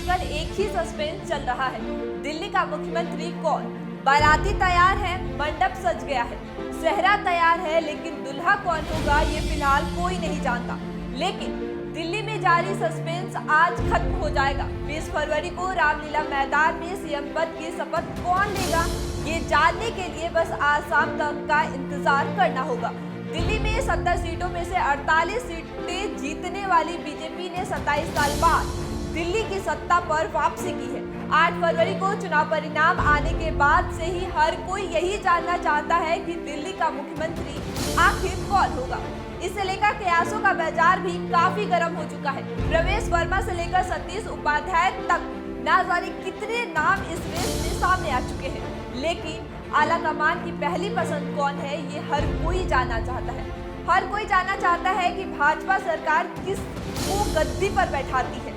लेकर एक ही सस्पेंस चल रहा है। दिल्ली का मुख्यमंत्री कौन? बाराती तैयार है, मंडप सज गया है, सेहरा तैयार है, लेकिन दूल्हा कौन होगा ये फिलहाल कोई नहीं जानता। लेकिन दिल्ली में जारी सस्पेंस आज खत्म हो जाएगा। 20 फरवरी को रामलीला मैदान में सीएम पद की शपथ कौन लेगा, ये जानने के लिए बस आज शाम तक का इंतजार करना होगा। दिल्ली में 70 सीटों में से 48 सीटें जीतने वाली बीजेपी ने 27 साल बाद दिल्ली की सत्ता पर वापसी की है। 8 फरवरी को चुनाव परिणाम आने के बाद से ही हर कोई यही जानना चाहता है कि दिल्ली का मुख्यमंत्री आखिर कौन होगा। इसे लेकर कयासों का बाजार भी काफी गर्म हो चुका है। प्रवेश वर्मा से लेकर सतीश उपाध्याय तक ना जाने कितने नाम इस रेस में सामने आ चुके हैं, लेकिन आला कमान की पहली पसंद कौन है ये हर कोई जानना चाहता है। हर कोई जानना चाहता है कि भाजपा सरकार किसको गद्दी पर बैठाती है।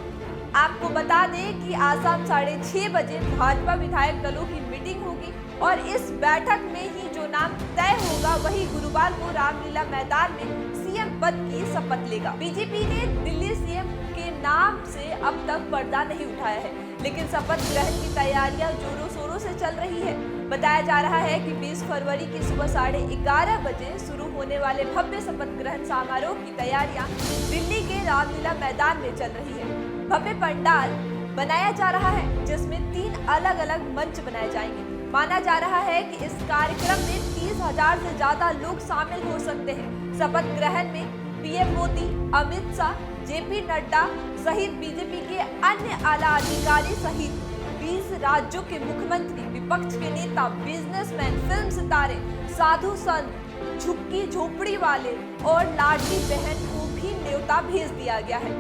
आपको बता दें कि आज शाम 6:30 बजे भाजपा विधायक दलों की मीटिंग होगी और इस बैठक में ही जो नाम तय होगा वही गुरुवार को रामलीला मैदान में सीएम पद की शपथ लेगा। बीजेपी ने दिल्ली सीएम के नाम से अब तक पर्दा नहीं उठाया है, लेकिन शपथ ग्रहण की तैयारियां जोरों शोरों से चल रही है। बताया जा रहा है कि 20 फरवरी की सुबह 11:30 बजे शुरू होने वाले भव्य शपथ ग्रहण समारोह की तैयारियां दिल्ली के रामलीला मैदान में चल रही है। भव्य पंडाल बनाया जा रहा है जिसमें 3 अलग अलग मंच बनाए जाएंगे। माना जा रहा है कि इस कार्यक्रम में 30,000 से ज्यादा लोग शामिल हो सकते हैं। शपथ ग्रहण में पीएम मोदी, अमित शाह, जेपी नड्डा सहित बीजेपी के अन्य आला अधिकारी सहित 20 राज्यों के मुख्यमंत्री, विपक्ष के नेता, बिजनेसमैन, फिल्म सितारे, साधु संत, झुग्गी झोपड़ी वाले और लाडली बहन को भी न्योता भेज दिया गया है।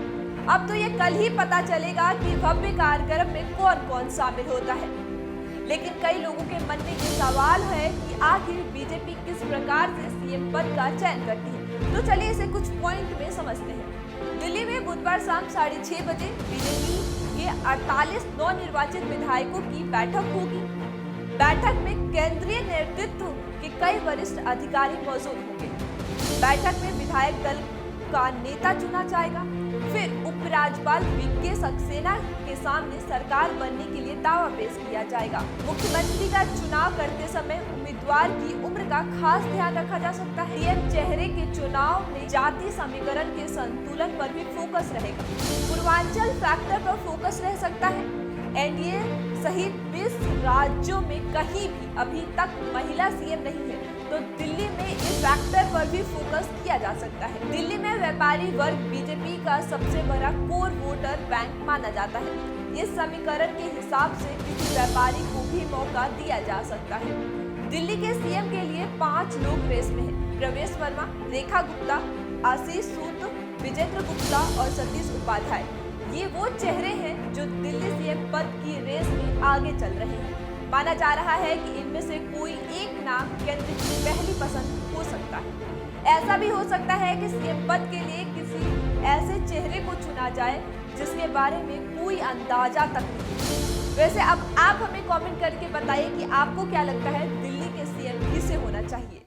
अब तो ये कल ही पता चलेगा कि भव्य कार्यक्रम में कौन कौन शामिल होता है। लेकिन कई लोगों के मन में ये सवाल है कि आखिर बीजेपी किस प्रकार से सीएम पद का चयन करती है। तो चलिए इसे कुछ पॉइंट में समझते हैं। दिल्ली में बुधवार शाम 6:30 बजे बीजेपी के 48 नवनिर्वाचित विधायकों की बैठक होगी। बैठक में केंद्रीय नेतृत्व के कई वरिष्ठ अधिकारी मौजूद होंगे। बैठक में विधायक दल का नेता चुना जाएगा। फिर उपराज्यपाल वीके सक्सेना के सामने सरकार बनने के लिए दावा पेश किया जाएगा। मुख्यमंत्री का चुनाव करते समय उम्मीदवार की उम्र का खास ध्यान रखा जा सकता है। सीएम चेहरे के चुनाव में जाति समीकरण के संतुलन पर भी फोकस रहेगा। पूर्वांचल फैक्टर पर फोकस रह सकता है। एनडीए सहित 20 राज्यों में कहीं भी अभी तक महिला सीएम नहीं है, तो दिल्ली में इस फैक्टर पर भी फोकस किया जा सकता है। दिल्ली में व्यापारी वर्ग बीजेपी का सबसे बड़ा कोर वोटर बैंक माना जाता है। इस समीकरण के हिसाब से किसी व्यापारी को भी मौका दिया जा सकता है। दिल्ली के सीएम के लिए 5 लोग रेस में हैं। प्रवेश वर्मा, रेखा गुप्ता, आशीष सूद, विजेंद्र गुप्ता और सतीश उपाध्याय। ये वो चेहरे हैं जो दिल्ली सीएम पद की रेस में आगे चल रहे हैं। माना जा रहा है कि इनमें से कोई एक नाम केंद्र की पहली पसंद हो सकता है। ऐसा भी हो सकता है कि सीएम पद के लिए किसी ऐसे चेहरे को चुना जाए जिसके बारे में कोई अंदाजा तक नहीं। वैसे अब आप हमें कमेंट करके बताइए कि आपको क्या लगता है दिल्ली के सीएम किसे होना चाहिए।